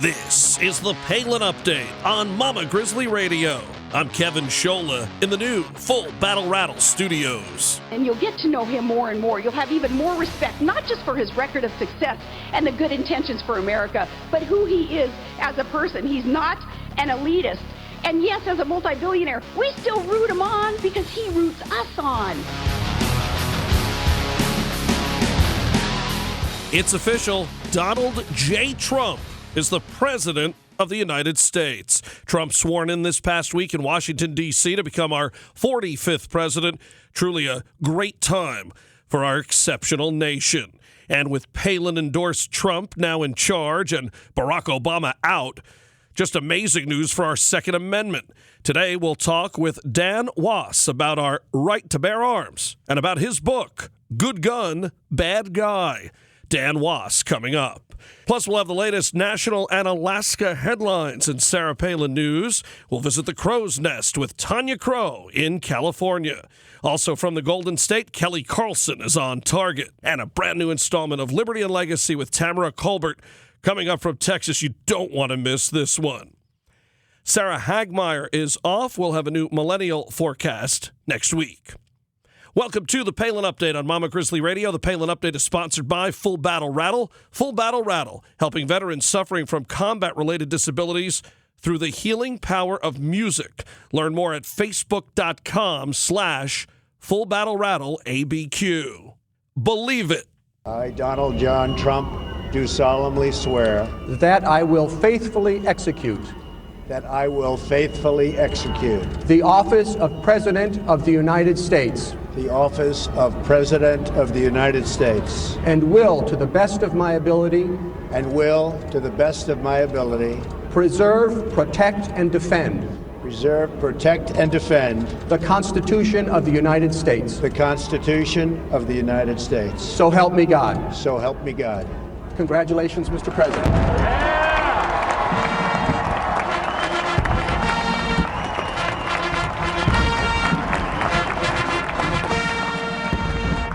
This is the Palin Update on Mama Grizzly Radio. I'm Kevin Scholla in the new Full Battle Rattle studios. And you'll get to know him more and more. You'll have even more respect, not just for his record of success and the good intentions for America, but who he is as a person. He's not an elitist. And yes, as a multi-billionaire, we still root him on because he roots us on. It's official. Donald J. Trump is the President of the United States. Trump sworn in this past week in Washington, D.C. to become our 45th president. Truly a great time for our exceptional nation. And with Palin-endorsed Trump now in charge and Barack Obama out, just amazing news for our Second Amendment. Today we'll talk with Dan Wos about our right to bear arms and about his book, Good Gun, Bad Guy. Dan Wos coming up. Plus, we'll have the latest national and Alaska headlines and Sarah Palin news. We'll visit the Crow's Nest with Tanya Crow in California. Also from the Golden State, Kelly Carlson is on target. And a brand new installment of Liberty and Legacy with Tamara Colbert coming up from Texas. You don't want to miss this one. Sarah Hagmeyer is off. We'll have a new millennial forecast next week. Welcome to the Palin Update on Mama Grizzly Radio. The Palin Update is sponsored by Full Battle Rattle. Full Battle Rattle, helping veterans suffering from combat-related disabilities through the healing power of music. Learn more at facebook.com/Full Battle Rattle ABQ. Believe it. I, Donald John Trump, do solemnly swear that I will faithfully execute that I will faithfully execute the office of President of the United States the office of President of the United States and will, to the best of my ability, preserve, protect, and defend the Constitution of the United States. The Constitution of the United States. So help me God. So help me God. Congratulations, Mr. President.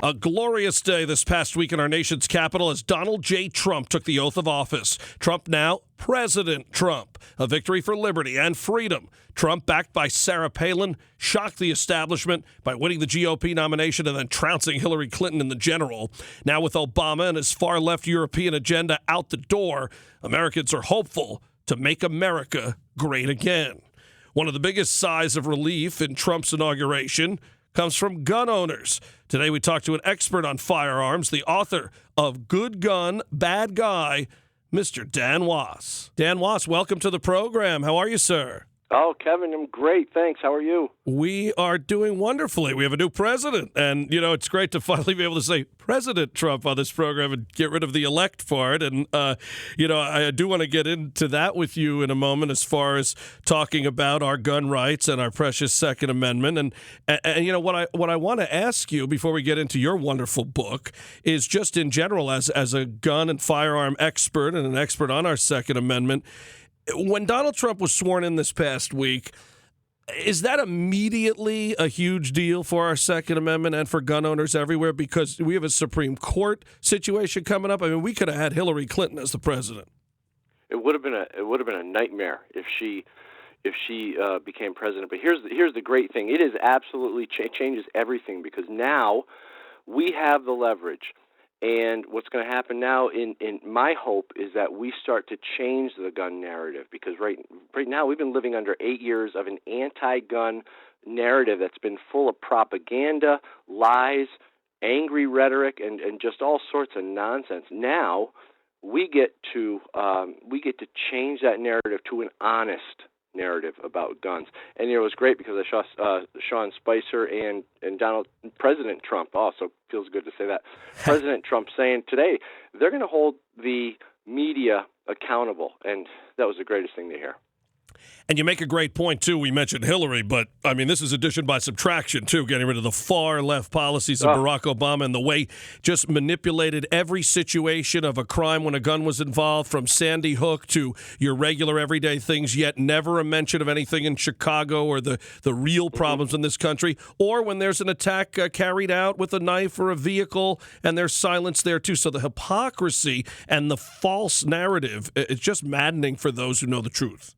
A glorious day this past week in our nation's capital as Donald J. Trump took the oath of office. Trump now President Trump. A victory for liberty and freedom. Trump, backed by Sarah Palin, shocked the establishment by winning the GOP nomination and then trouncing Hillary Clinton in the general. Now with Obama and his far-left European agenda out the door, Americans are hopeful to make America great again. One of the biggest sighs of relief in Trump's inauguration comes from gun owners. Today we talked to an expert on firearms, the author of Good Gun, Bad Guy, Mr. Dan Wos. Dan Wos, welcome to the program. How are you, sir? Oh, Kevin, I'm great. Thanks. How are you? We are doing wonderfully. We have a new president, and, it's great to finally be able to say President Trump on this program and get rid of the elect part. And, I do want to get into that with you in a moment as far as talking about our gun rights and our precious Second Amendment. And what I want to ask you before we get into your wonderful book is just in general, as a gun and firearm expert and an expert on our Second Amendment, when Donald Trump was sworn in this past week, is that immediately a huge deal for our Second Amendment and for gun owners everywhere? Because we have a Supreme Court situation coming up. I mean, we could have had Hillary Clinton as the president. It would have been a nightmare if she became president. But here's the great thing. It is absolutely changes everything because now we have the leverage. And what's going to happen now, in my hope, is that we start to change the gun narrative because right now we've been living under 8 years of an anti-gun narrative that's been full of propaganda, lies, angry rhetoric, and just all sorts of nonsense. Now we get to change that narrative to an honest narrative about guns. And it was great because I saw Sean Spicer and President Trump, also feels good to say that, President Trump saying today they're going to hold the media accountable, and that was the greatest thing to hear. And you make a great point, too. We mentioned Hillary, but, I mean, this is addition by subtraction, too, getting rid of the far-left policies of Barack Obama and the way just manipulated every situation of a crime when a gun was involved, from Sandy Hook to your regular everyday things, yet never a mention of anything in Chicago or the real problems in this country, or when there's an attack carried out with a knife or a vehicle, and there's silence there, too. So the hypocrisy and the false narrative, it's just maddening for those who know the truth.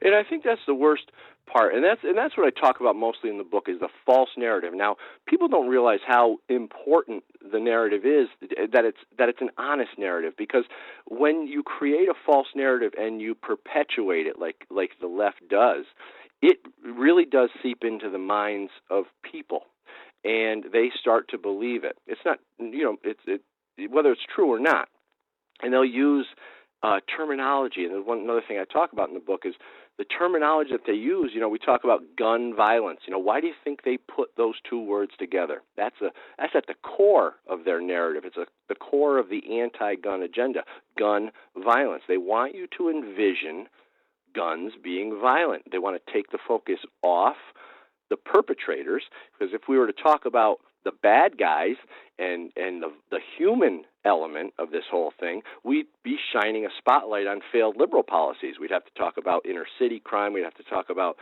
And I think that's the worst part, and that's what I talk about mostly in the book, is the false narrative. Now, people don't realize how important the narrative is, that it's an honest narrative, because when you create a false narrative and you perpetuate it like the left does, it really does seep into the minds of people, and they start to believe it. It's not, whether it's true or not, and they'll use terminology. And another thing I talk about in the book is the terminology that they use. We talk about gun violence. Why do you think they put those two words together? That's at the core of their narrative. It's the core of the anti-gun agenda, gun violence. They want you to envision guns being violent. They want to take the focus off the perpetrators, because if we were to talk about the bad guys and the human element of this whole thing, we'd be shining a spotlight on failed liberal policies. We'd have to talk about inner city crime. We'd have to talk about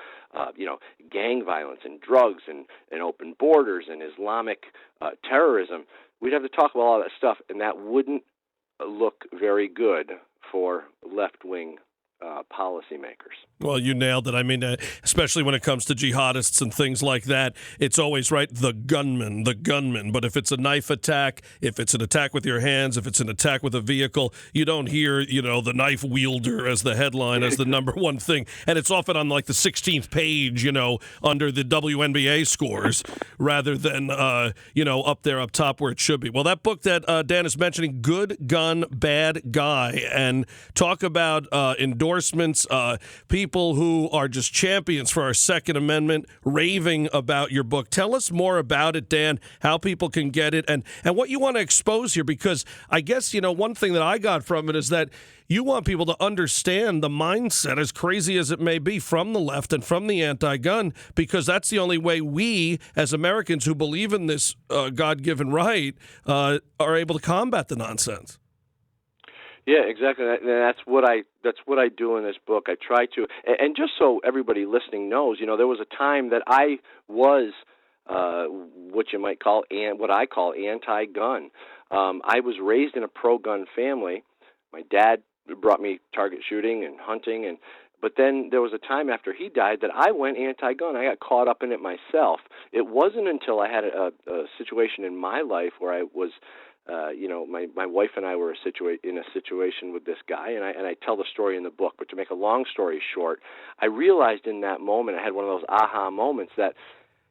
gang violence and drugs and open borders and Islamic terrorism. We'd have to talk about all that stuff, and that wouldn't look very good for left-wing policymakers. Well, you nailed it. I mean, especially when it comes to jihadists and things like that, it's always, right, the gunman. But if it's a knife attack, if it's an attack with your hands, if it's an attack with a vehicle, you don't hear, the knife wielder as the headline, as the number one thing. And it's often on like the 16th page, under the WNBA scores, rather than, up there up top where it should be. Well, that book that Dan is mentioning, Good Gun, Bad Guy, and talk about endorsements, people who are just champions for our Second Amendment, raving about your book. Tell us more about it, Dan, how people can get it, and what you want to expose here, because I guess, one thing that I got from it is that you want people to understand the mindset, as crazy as it may be, from the left and from the anti-gun, because that's the only way we, as Americans who believe in this God-given right, are able to combat the nonsense. Yeah, exactly. And that's what I do in this book. I try to, and just so everybody listening knows, there was a time that I was what you might call, and what I call, anti-gun. I was raised in a pro-gun family. My dad brought me target shooting and hunting, but then there was a time after he died that I went anti-gun. I got caught up in it myself. It wasn't until I had a situation in my life where I was, my wife and I were in a situation with this guy, and I tell the story in the book. But to make a long story short, I realized in that moment, I had one of those aha moments that,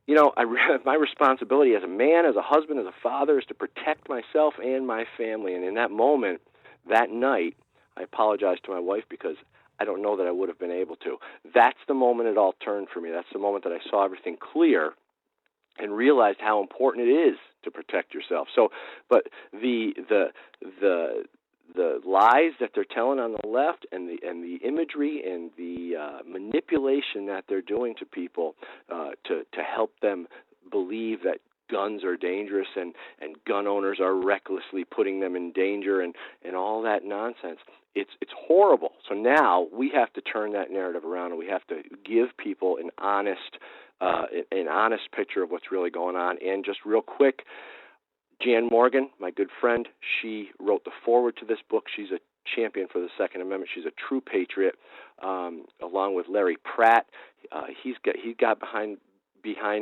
my responsibility as a man, as a husband, as a father, is to protect myself and my family. And in that moment, that night, I apologized to my wife because I don't know that I would have been able to. That's the moment it all turned for me. That's the moment that I saw everything clear and realized how important it is to protect yourself. So, but the lies that they're telling on the left, and the imagery and the manipulation that they're doing to people to help them believe that guns are dangerous and gun owners are recklessly putting them in danger and all that nonsense. It's horrible. So now we have to turn that narrative around, and we have to give people an honest picture of what's really going on. And just real quick, Jan Morgan, my good friend, she wrote the foreword to this book. She's a champion for the Second Amendment. She's a true patriot, along with Larry Pratt. He got behind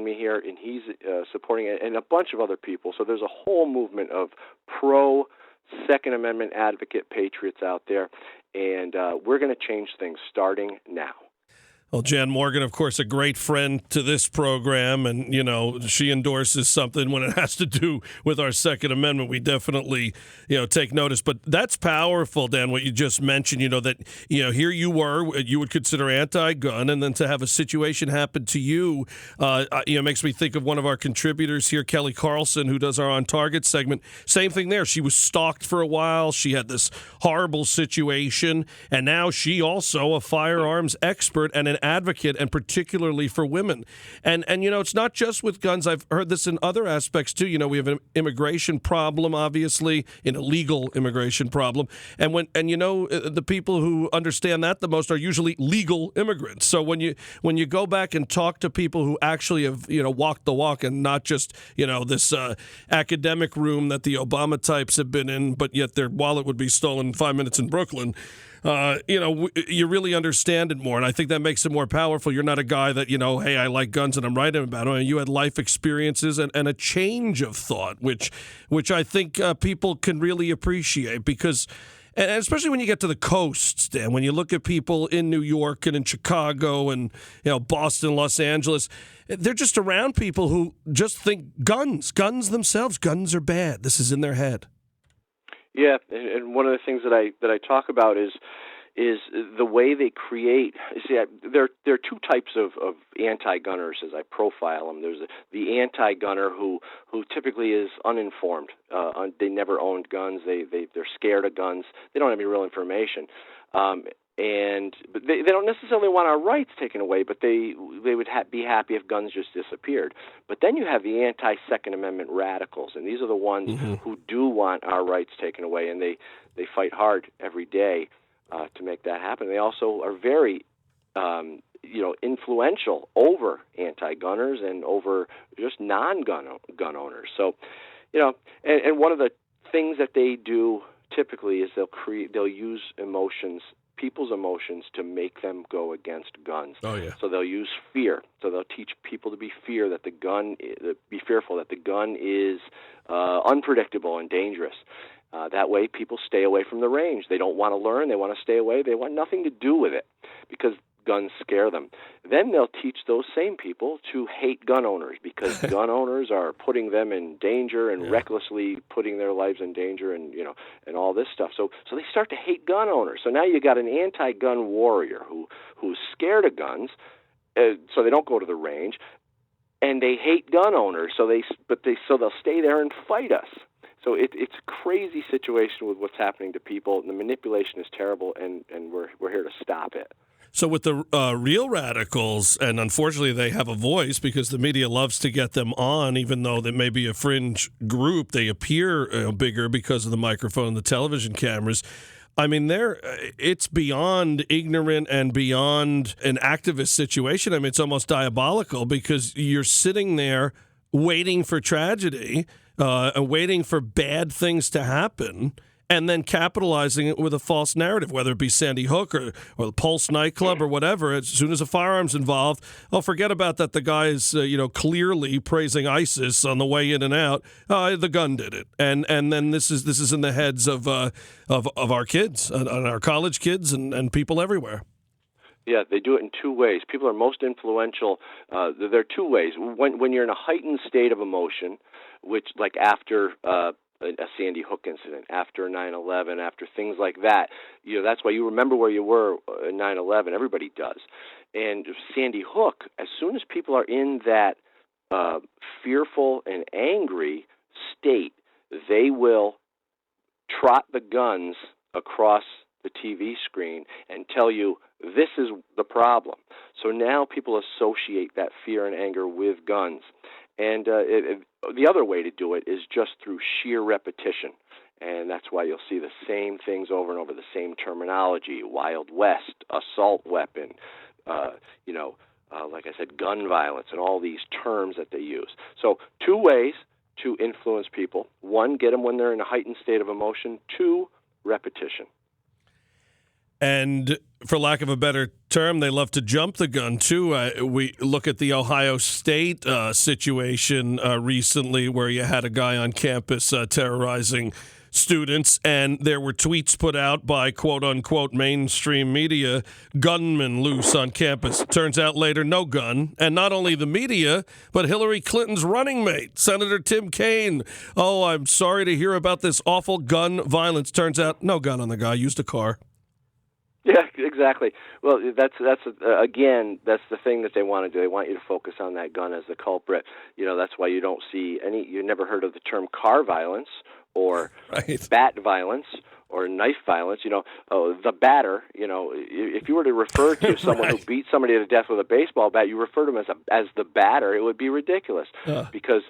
me here, and he's supporting it, and a bunch of other people. So there's a whole movement of pro-Second Amendment advocate patriots out there, and we're going to change things starting now. Well, Jan Morgan, of course, a great friend to this program, and, she endorses something when it has to do with our Second Amendment. We definitely, take notice. But that's powerful, Dan, what you just mentioned, that, here you were, you would consider anti-gun, and then to have a situation happen to you, makes me think of one of our contributors here, Kelly Carlson, who does our On Target segment. Same thing there. She was stalked for a while. She had this horrible situation, and now she also a firearms expert and an advocate, and particularly for women. And it's not just with guns. I've heard this in other aspects too. We have an immigration problem, obviously, an illegal immigration problem. And the people who understand that the most are usually legal immigrants. So when you go back and talk to people who actually have, walked the walk, and not just, this academic room that the Obama types have been in, but yet their wallet would be stolen in 5 minutes in Brooklyn, you really understand it more. And I think that makes it more powerful. You're not a guy that, hey, I like guns and I'm writing about them. You had life experiences and a change of thought, which I think people can really appreciate, because, and especially when you get to the coasts, Dan, when you look at people in New York and in Chicago and, Boston, Los Angeles, they're just around people who just think guns themselves, guns are bad. This is in their head. Yeah, and one of the things that I talk about is the way they create. You see, there are two types of anti-gunners as I profile them. There's the anti-gunner who typically is uninformed. They never owned guns. They're scared of guns. They don't have any real information. But they don't necessarily want our rights taken away, but they would be happy if guns just disappeared. But then you have the anti-Second Amendment radicals, and these are the ones who do want our rights taken away, and they fight hard every day to make that happen. They also are very influential over anti-gunners and over just non-gun owners. So, and one of the things that they do typically is they'll use people's emotions to make them go against guns. Oh, yeah. So they'll use fear. So they'll teach people to be fearful that the gun is unpredictable and dangerous. That way people stay away from the range. They don't want to learn. They want to stay away. They want nothing to do with it because guns scare them. Then they'll teach those same people to hate gun owners because gun owners are putting them in danger and recklessly putting their lives in danger and all this stuff. So they start to hate gun owners. So now you got an anti-gun warrior who's scared of guns, so they don't go to the range, and they hate gun owners. So they'll stay there and fight us. So it's a crazy situation with what's happening to people, and the manipulation is terrible, and we're here to stop it. So with the real radicals, and unfortunately they have a voice because the media loves to get them on, even though they may be a fringe group, they appear bigger because of the microphone and the television cameras. I mean, it's beyond ignorant and beyond an activist situation. I mean, it's almost diabolical because you're sitting there waiting for tragedy, waiting for bad things to happen, and then capitalizing it with a false narrative, whether it be Sandy Hook or the Pulse nightclub or whatever. As soon as a firearm's involved, forget about that. The guy is, clearly praising ISIS on the way in and out. The gun did it, and then this is in the heads of our kids and our college kids and people everywhere. Yeah, they do it in two ways. People are most influential. There are two ways. When you're in a heightened state of emotion, which like after a Sandy Hook incident, after 9/11, after things like that. That's why you remember where you were in 9/11. Everybody does. And Sandy Hook, as soon as people are in that fearful and angry state, they will trot the guns across the TV screen and tell you this is the problem. So now people associate that fear and anger with guns. And the other way to do it is just through sheer repetition. And that's why you'll see the same things over and over, the same terminology: Wild West, assault weapon, like I said, gun violence, and all these terms that they use. So two ways to influence people. One, get them when they're in a heightened state of emotion. Two, repetition. And for lack of a better term, they love to jump the gun, too. We look at the Ohio State situation recently where you had a guy on campus terrorizing students, and there were tweets put out by quote-unquote mainstream media, gunmen loose on campus. Turns out later, no gun. And not only the media, but Hillary Clinton's running mate, Senator Tim Kaine. Oh, I'm sorry to hear about this awful gun violence. Turns out, no gun on the guy, used a car. Yeah, exactly. Well, that's again, that's the thing that they want to do. They want you to focus on that gun as the culprit. That's why you don't see any. You never heard of the term car violence or right. bat violence or knife violence. The batter. If you were to refer to someone right. who beat somebody to death with a baseball bat, you refer to them as the batter. It would be ridiculous because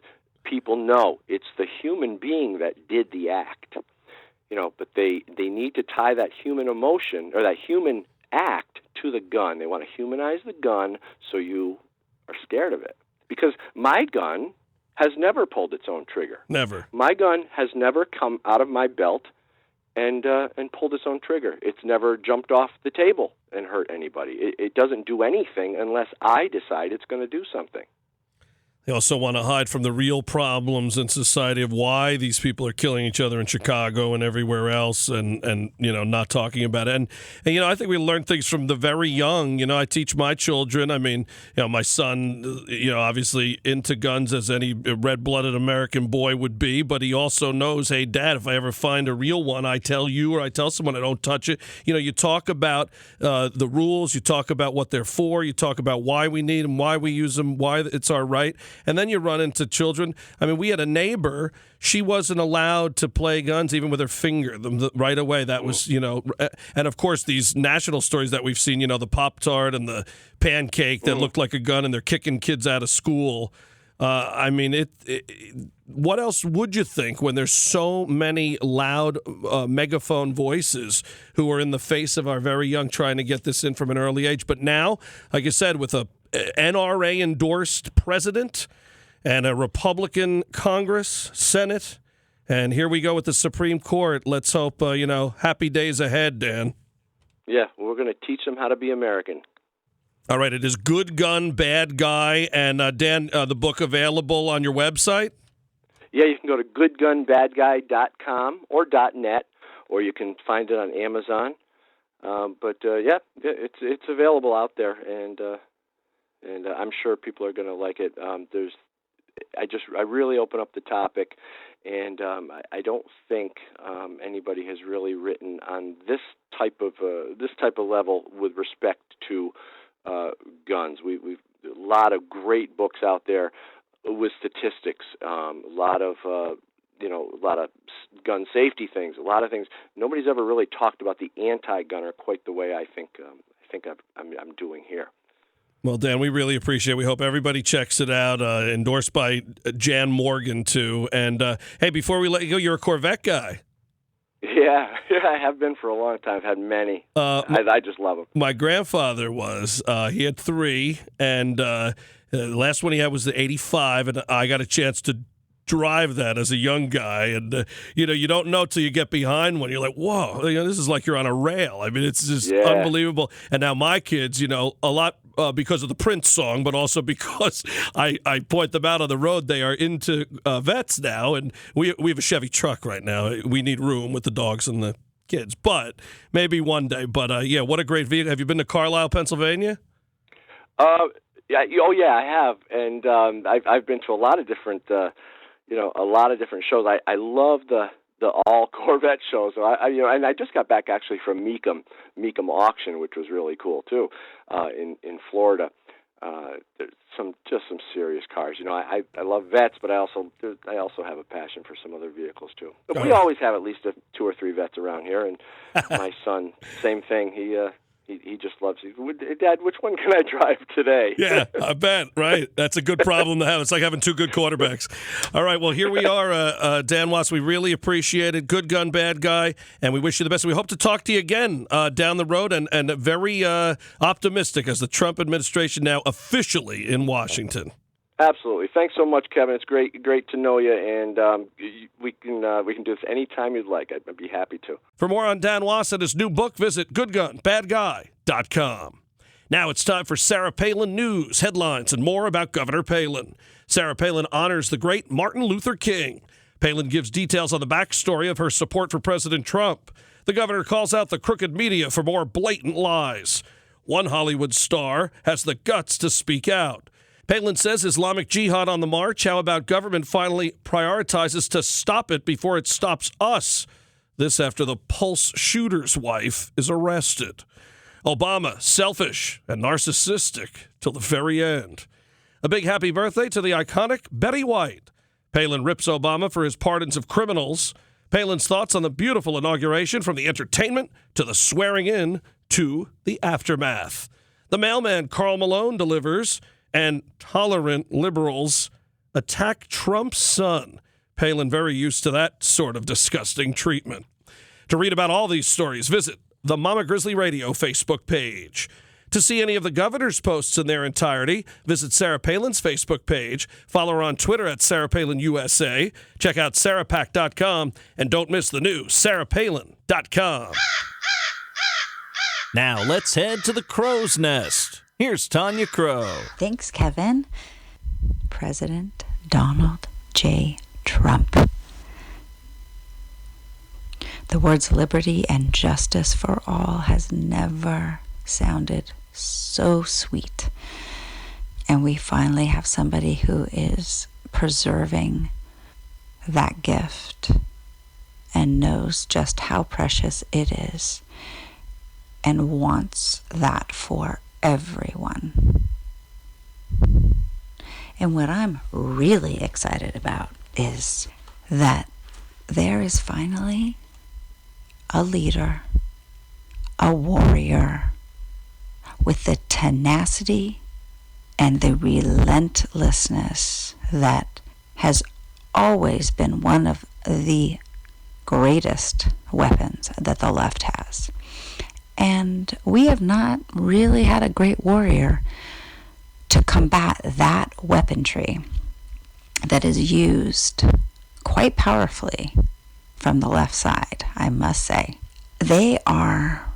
people know it's the human being that did the act. But they need to tie that human emotion or that human act to the gun. They want to humanize the gun so you are scared of it. Because my gun has never pulled its own trigger. Never. My gun has never come out of my belt and pulled its own trigger. It's never jumped off the table and hurt anybody. It doesn't do anything unless I decide it's going to do something. They also want to hide from the real problems in society of why these people are killing each other in Chicago and everywhere else and not talking about it. And I think we learn things from the very young. I teach my children. I mean, my son, obviously into guns as any red-blooded American boy would be, but he also knows, hey, Dad, if I ever find a real one, I tell you or I tell someone I don't touch it. You talk about the rules. You talk about what they're for. You talk about why we need them, why we use them, why it's our right. And then you run into children. I mean, we had a neighbor. She wasn't allowed to play guns even with her finger right away. That was, and of course, these national stories that we've seen, the Pop-Tart and the pancake that looked like a gun and they're kicking kids out of school. What else would you think when there's so many loud megaphone voices who are in the face of our very young trying to get this in from an early age? But now, like I said, with a NRA-endorsed president and a Republican Congress, Senate, and here we go with the Supreme Court. Let's hope, happy days ahead, Dan. Yeah, we're going to teach them how to be American. All right, it is Good Gun, Bad Guy, and Dan, the book available on your website? Yeah, you can go to goodgunbadguy.com or .net, or you can find it on Amazon. It's available out there, and I'm sure people are going to like it. I really open up the topic, and I don't think anybody has really written on this type of level with respect to guns. We've a lot of great books out there with statistics, a lot of gun safety things, a lot of things. Nobody's ever really talked about the anti-gunner quite the way I think I'm doing here. Well, Dan, we really appreciate it. We hope everybody checks it out. Endorsed by Jan Morgan, too. And, hey, before we let you go, you're a Corvette guy. Yeah, I have been for a long time. I've had many. I just love them. My grandfather was. He had 3, and the last one he had was the 85, and I got a chance to drive that as a young guy, and you don't know till you get behind one. You're like, whoa, this is like you're on a rail. I mean, it's just unbelievable. And now my kids, a lot because of the Prince song, but also because I point them out on the road, they are into vets now, and we have a Chevy truck right now. We need room with the dogs and the kids, but maybe one day. But what a great vehicle. Have you been to Carlisle, Pennsylvania? Yeah, I have, and I've been to a lot of different. A lot of different shows. I love the all Corvette shows. So and I just got back actually from Meekum Auction, which was really cool too, in Florida. There's some serious cars. I love vets, but I also have a passion for some other vehicles too. But we always have at least 2 or 3 vets around here, and my son, same thing. He just loves it. Dad, which one can I drive today? Yeah, I bet, right? That's a good problem to have. It's like having 2 good quarterbacks. All right, well, here we are, Dan Wos. We really appreciate it. Good gun, bad guy, and we wish you the best. We hope to talk to you again down the road, and very optimistic as the Trump administration now officially in Washington. Absolutely. Thanks so much, Kevin. It's great to know you, and we can do this anytime you'd like. I'd be happy to. For more on Dan Wos and his new book, visit goodgunbadguy.com. Now it's time for Sarah Palin News, headlines, and more about Governor Palin. Sarah Palin honors the great Martin Luther King. Palin gives details on the backstory of her support for President Trump. The governor calls out the crooked media for more blatant lies. One Hollywood star has the guts to speak out. Palin says Islamic Jihad on the march. How about government finally prioritizes to stop it before it stops us? This after the Pulse shooter's wife is arrested. Obama, selfish and narcissistic till the very end. A big happy birthday to the iconic Betty White. Palin rips Obama for his pardons of criminals. Palin's thoughts on the beautiful inauguration, from the entertainment to the swearing in to the aftermath. The mailman Carl Malone delivers, and tolerant liberals attack Trump's son. Palin very used to that sort of disgusting treatment. To read about all these stories, visit the Mama Grizzly Radio Facebook page. To see any of the governor's posts in their entirety, visit Sarah Palin's Facebook page. Follow her on Twitter at Sarah Palin USA. Check out sarahpac.com, and don't miss the new sarahpalin.com. Now let's head to the crow's nest. Here's Tanya Crow. Thanks, Kevin. President Donald J. Trump. The words liberty and justice for all has never sounded so sweet. And we finally have somebody who is preserving that gift and knows just how precious it is and wants that for everyone. And what I'm really excited about is that there is finally a leader, a warrior, with the tenacity and the relentlessness that has always been one of the greatest weapons that the left has. And we have not really had a great warrior to combat that weaponry that is used quite powerfully from the left side, I must say. They are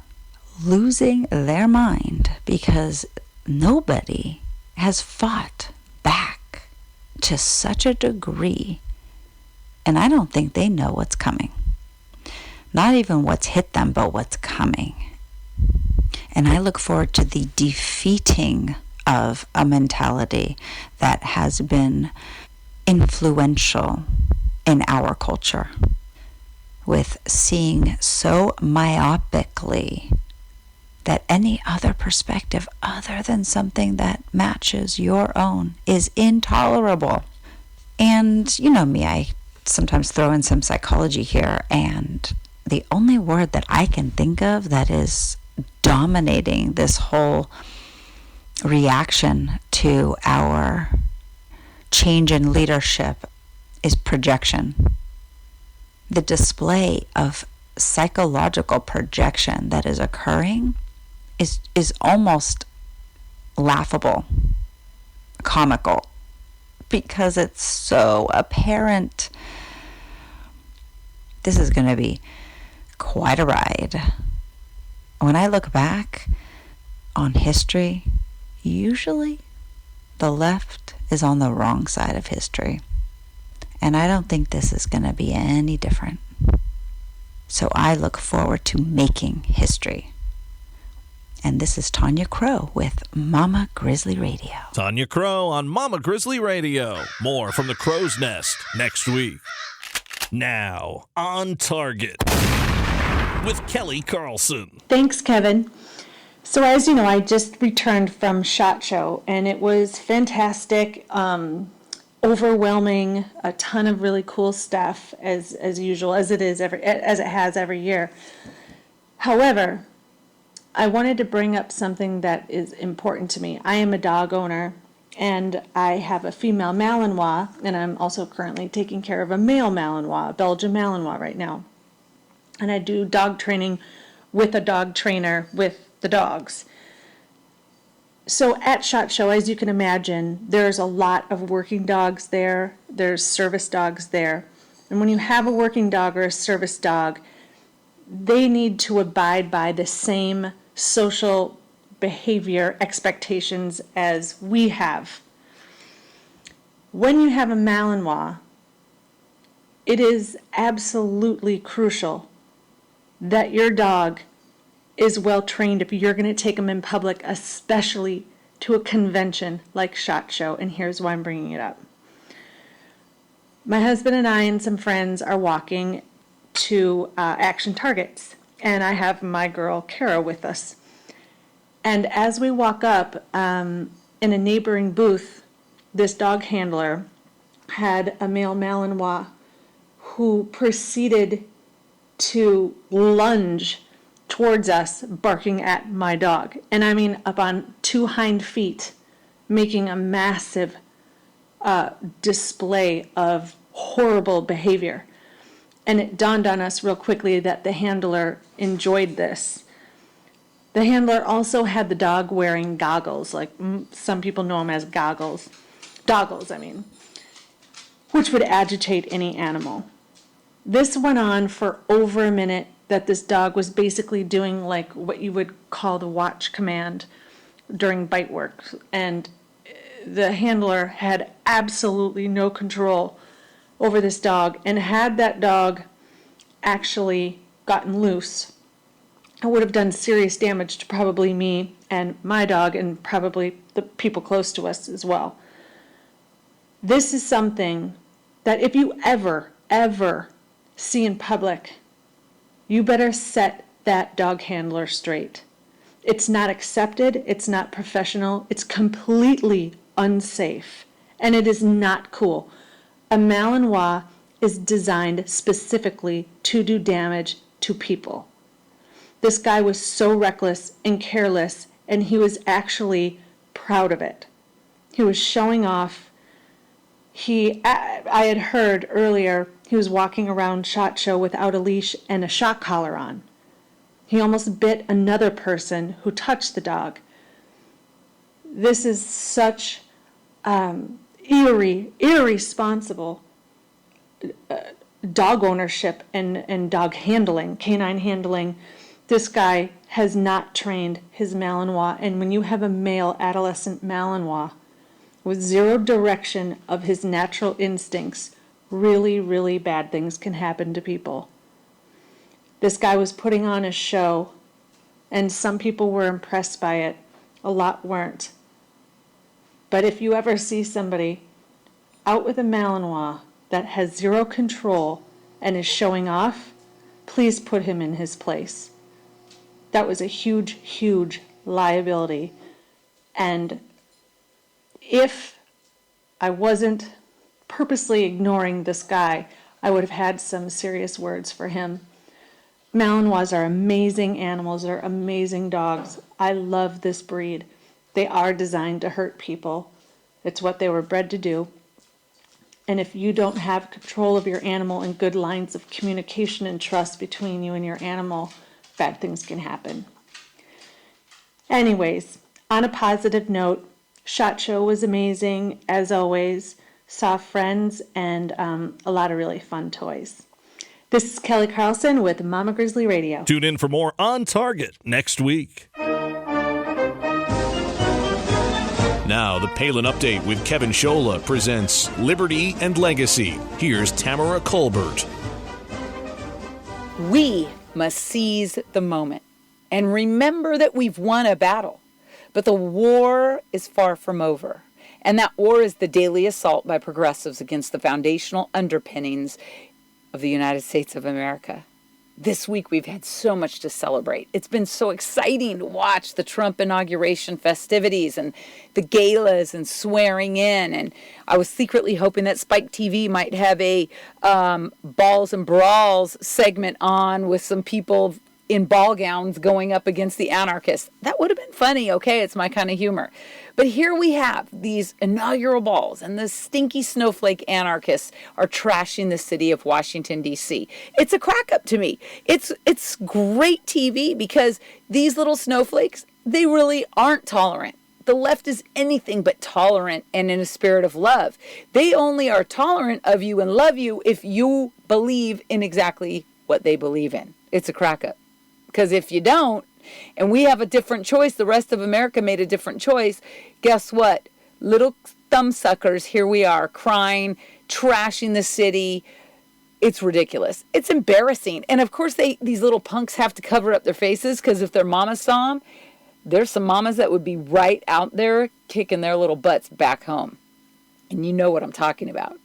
losing their mind because nobody has fought back to such a degree, and I don't think they know what's coming. Not even what's hit them, but what's coming. And I look forward to the defeating of a mentality that has been influential in our culture, with seeing so myopically that any other perspective other than something that matches your own is intolerable. And you know me, I sometimes throw in some psychology here, and the only word that I can think of that is dominating this whole reaction to our change in leadership is projection. The display of psychological projection that is occurring is almost laughable, comical, because it's so apparent. This is going to be quite a ride. When I look back on history, usually the left is on the wrong side of history. And I don't think this is going to be any different. So I look forward to making history. And this is Tanya Crow with Mama Grizzly Radio. Tanya Crow on Mama Grizzly Radio. More from the Crow's Nest next week. Now, on target with Kelly Carlson. Thanks, Kevin. So as you know, I just returned from SHOT Show, and it was fantastic, overwhelming, a ton of really cool stuff as usual, as it has every year. However, I wanted to bring up something that is important to me. I am a dog owner, and I have a female Malinois, and I'm also currently taking care of a male Malinois, a Belgian Malinois right now. And I do dog training with a dog trainer with the dogs. So at SHOT Show, as you can imagine, there's a lot of working dogs there. There's service dogs there. And when you have a working dog or a service dog, they need to abide by the same social behavior expectations as we have. When you have a Malinois, it is absolutely crucial that your dog is well trained if you're going to take them in public, especially to a convention like SHOT Show, and here's why I'm bringing it up. My husband and I and some friends are walking to Action Targets, and I have my girl Kara with us. And as we walk up, in a neighboring booth, this dog handler had a male Malinois who proceeded to lunge towards us, barking at my dog. And I mean up on two hind feet, making a massive display of horrible behavior. And it dawned on us real quickly that the handler enjoyed this. The handler also had the dog wearing goggles, like some people know them as goggles, which would agitate any animal. This went on for over a minute, that this dog was basically doing like what you would call the watch command during bite work. And the handler had absolutely no control over this dog, and had that dog actually gotten loose, it would have done serious damage to probably me and my dog, and probably the people close to us as well. This is something that if you ever see in public, you better set that dog handler straight. It's not accepted, it's not professional, it's completely unsafe, and it is not cool. A Malinois is designed specifically to do damage to people. This guy was so reckless and careless, and he was actually proud of it. He was showing off. I had heard earlier, he was walking around SHOT Show without a leash and a shock collar on. He almost bit another person who touched the dog. This is such irresponsible dog ownership and dog handling, canine handling. This guy has not trained his Malinois, and when you have a male adolescent Malinois with zero direction of his natural instincts, really, really bad things can happen to people. This guy was putting on a show, and some people were impressed by it. A lot weren't. But if you ever see somebody out with a Malinois that has zero control and is showing off, please put him in his place. That was a huge, huge liability. And if I wasn't purposely ignoring this guy, I would have had some serious words for him. Malinois are amazing animals. They're amazing dogs. I love this breed. They are designed to hurt people. It's what they were bred to do. And if you don't have control of your animal and good lines of communication and trust between you and your animal, bad things can happen. Anyways, on a positive note, SHOT Show was amazing, as always. Saw friends and a lot of really fun toys. This is Kelly Carlson with Mama Grizzly Radio. Tune in for more On Target next week. Now, the Palin Update with Kevin Scholla presents Liberty and Legacy. Here's Tamara Colbert. We must seize the moment and remember that we've won a battle. But the war is far from over. And that war is the daily assault by progressives against the foundational underpinnings of the United States of America. This week we've had so much to celebrate. It's been so exciting to watch the Trump inauguration festivities and the galas and swearing in. And I was secretly hoping that Spike TV might have a balls and brawls segment on with some people in ball gowns going up against the anarchists. That would have been funny, okay? It's my kind of humor. But here we have these inaugural balls, and the stinky snowflake anarchists are trashing the city of Washington, D.C. It's a crack up to me. It's great TV because these little snowflakes, they really aren't tolerant. The left is anything but tolerant and in a spirit of love. They only are tolerant of you and love you if you believe in exactly what they believe in. It's a crack up. Because if you don't, and we have a different choice, the rest of America made a different choice, guess what? Little thumbsuckers, here we are, crying, trashing the city. It's ridiculous. It's embarrassing. And of course, these little punks have to cover up their faces, because if their mamas saw them, there's some mamas that would be right out there kicking their little butts back home. And you know what I'm talking about.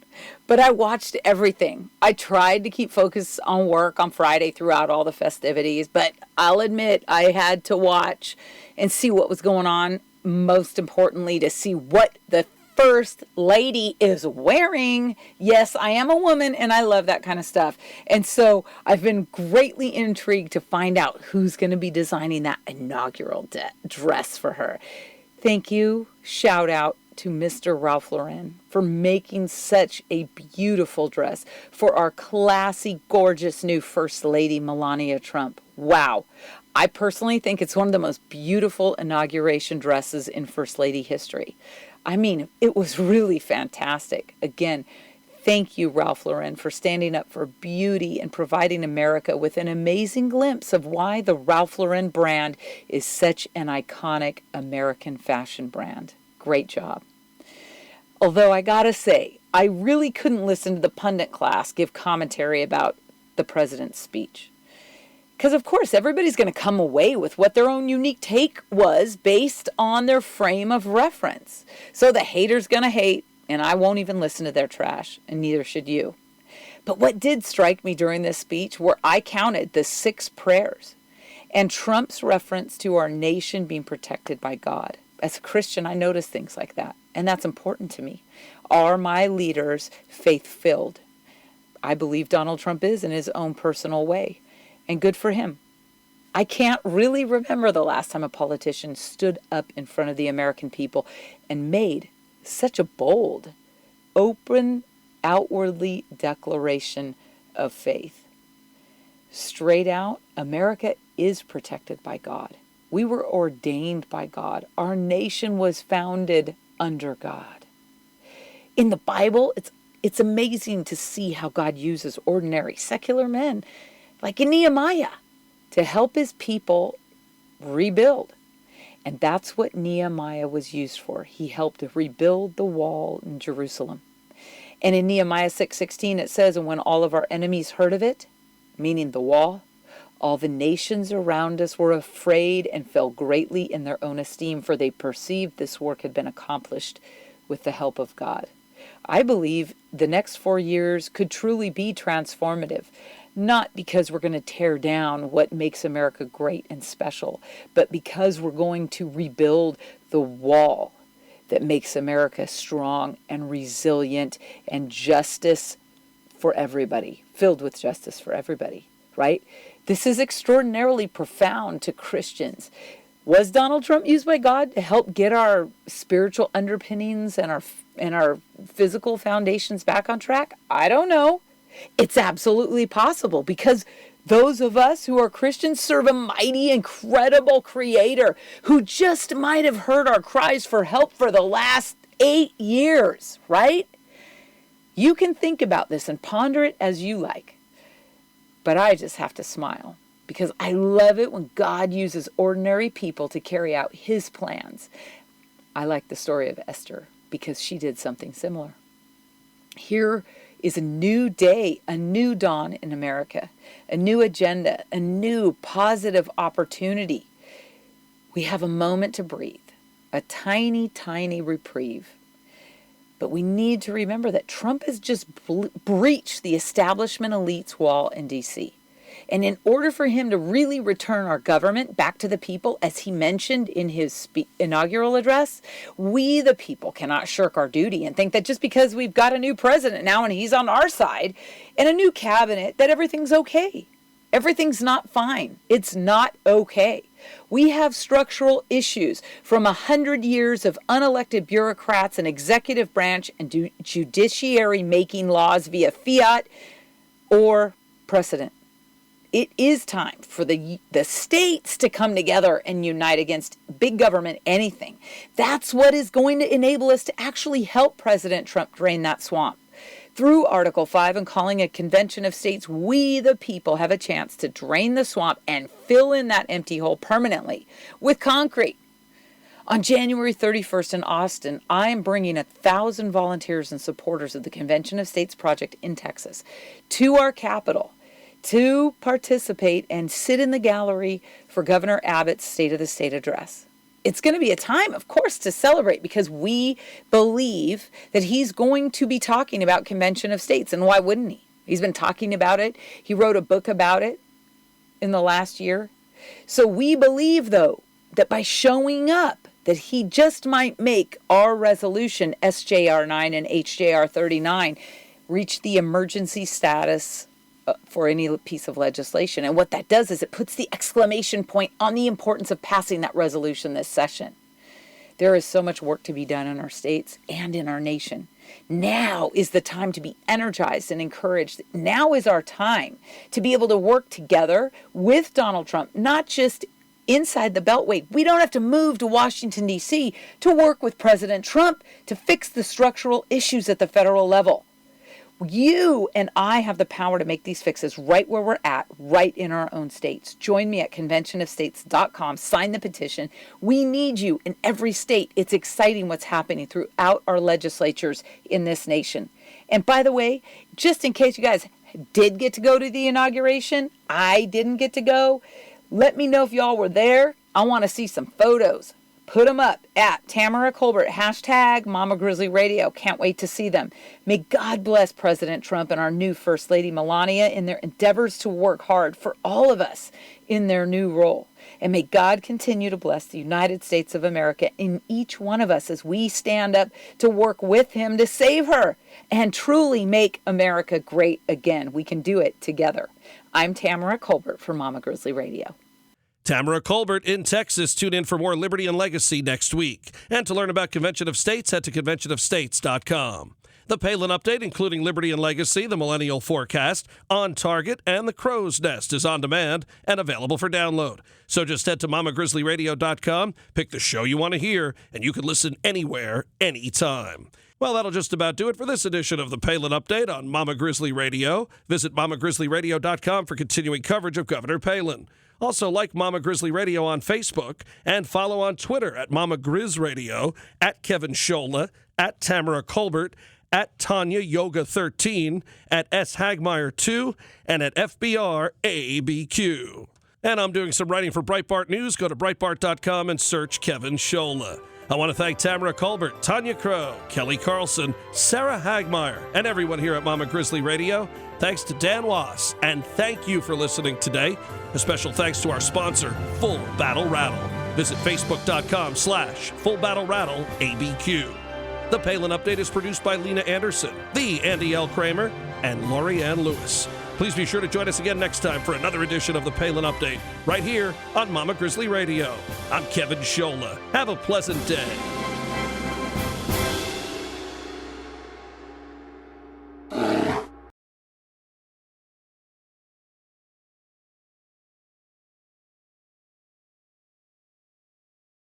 But I watched everything. I tried to keep focused on work on Friday throughout all the festivities, but I'll admit I had to watch and see what was going on. Most importantly, to see what the First Lady is wearing. Yes, I am a woman and I love that kind of stuff. And so I've been greatly intrigued to find out who's going to be designing that inaugural dress for her. Thank you. Shout out to Mr. Ralph Lauren for making such a beautiful dress for our classy, gorgeous new First Lady, Melania Trump. Wow. I personally think it's one of the most beautiful inauguration dresses in First Lady history. I mean, it was really fantastic. Again, thank you, Ralph Lauren, for standing up for beauty and providing America with an amazing glimpse of why the Ralph Lauren brand is such an iconic American fashion brand. Great job. Although I gotta say, I really couldn't listen to the pundit class give commentary about the president's speech. Because, of course, everybody's going to come away with what their own unique take was based on their frame of reference. So the hater's going to hate, and I won't even listen to their trash, and neither should you. But what did strike me during this speech were I counted the 6 prayers and Trump's reference to our nation being protected by God. As a Christian, I notice things like that, and that's important to me. Are my leaders faith-filled? I believe Donald Trump is in his own personal way. And good for him. I can't really remember the last time a politician stood up in front of the American people and made such a bold, open, outwardly declaration of faith. Straight out, America is protected by God. We were ordained by God. Our nation was founded under God. In the Bible, it's amazing to see how God uses ordinary, secular men like in Nehemiah, to help his people rebuild. And that's what Nehemiah was used for. He helped rebuild the wall in Jerusalem. And in Nehemiah 6:16 it says, and when all of our enemies heard of it, meaning the wall, all the nations around us were afraid and fell greatly in their own esteem, for they perceived this work had been accomplished with the help of God. I believe the next 4 years could truly be transformative. Not because we're going to tear down what makes America great and special, but because we're going to rebuild the wall that makes America strong and resilient and justice for everybody, filled with justice for everybody, right? This is extraordinarily profound to Christians. Was Donald Trump used by God to help get our spiritual underpinnings and our physical foundations back on track? I don't know. It's absolutely possible, because those of us who are Christians serve a mighty, incredible Creator who just might have heard our cries for help for the last 8 years, right? You can think about this and ponder it as you like, but I just have to smile, because I love it when God uses ordinary people to carry out His plans. I like the story of Esther because she did something similar. Here is a new day, a new dawn in America, a new agenda, a new positive opportunity. We have a moment to breathe, a tiny, tiny reprieve. But we need to remember that Trump has just breached the establishment elite's wall in D.C. And in order for him to really return our government back to the people, as he mentioned in his inaugural address, we the people cannot shirk our duty and think that just because we've got a new president now and he's on our side and a new cabinet, that everything's okay. Everything's not fine. It's not okay. We have structural issues from 100 years of unelected bureaucrats and executive branch and judiciary making laws via fiat or precedent. It is time for the states to come together and unite against big government, anything. That's what is going to enable us to actually help President Trump drain that swamp. Through Article 5 and calling a convention of states, we the people have a chance to drain the swamp and fill in that empty hole permanently with concrete. On January 31st in Austin, I am bringing 1,000 volunteers and supporters of the Convention of States Project in Texas to our capital to participate and sit in the gallery for Governor Abbott's State of the State address. It's going to be a time, of course, to celebrate because we believe that he's going to be talking about Convention of States, and why wouldn't he? He's been talking about it. He wrote a book about it in the last year. So we believe, though, that by showing up, that he just might make our resolution, SJR 9 and HJR 39, reach the emergency status for any piece of legislation. And what that does is it puts the exclamation point on the importance of passing that resolution this session. There is so much work to be done in our states and in our nation. Now is the time to be energized and encouraged. Now is our time to be able to work together with Donald Trump, not just inside the Beltway. We don't have to move to Washington, D.C. to work with President Trump to fix the structural issues at the federal level. You and I have the power to make these fixes right where we're at, right in our own states. Join me at conventionofstates.com. Sign the petition. We need you in every state. It's exciting what's happening throughout our legislatures in this nation. And by the way, just in case you guys did get to go to the inauguration, I didn't get to go, let me know if y'all were there. I want to see some photos. Put them up at Tamara Colbert, hashtag Mama Grizzly Radio. Can't wait to see them. May God bless President Trump and our new First Lady Melania in their endeavors to work hard for all of us in their new role. And may God continue to bless the United States of America in each one of us as we stand up to work with him to save her and truly make America great again. We can do it together. I'm Tamara Colbert for Mama Grizzly Radio. Tamara Colbert in Texas. Tune in for more Liberty and Legacy next week. And to learn about Convention of States, head to conventionofstates.com. The Palin Update, including Liberty and Legacy, the Millennial Forecast, On Target, and The Crow's Nest is on demand and available for download. So just head to mamagrizzlyradio.com, pick the show you want to hear, and you can listen anywhere, anytime. Well, that'll just about do it for this edition of the Palin Update on Mama Grizzly Radio. Visit mamagrizzlyradio.com for continuing coverage of Governor Palin. Also, like Mama Grizzly Radio on Facebook and follow on Twitter at Mama Grizz Radio, at Kevin Scholla, at Tamara Colbert, at Tanya Yoga 13, at S Hagmeyer 2, and at FBR ABQ. And I'm doing some writing for Breitbart News. Go to Breitbart.com and search Kevin Scholla. I want to thank Tamara Colbert, Tanya Crow, Kelly Carlson, Sarah Hagmeyer, and everyone here at Mama Grizzly Radio. Thanks to Dan Wos, and thank you for listening today. A special thanks to our sponsor, Full Battle Rattle. Visit Facebook.com/Full Battle Rattle ABQ. The Palin Update is produced by Lena Anderson, the Andy L. Kramer, and Lori Ann Lewis. Please be sure to join us again next time for another edition of the Palin Update, right here on Mama Grizzly Radio. I'm Kevin Scholla. Have a pleasant day.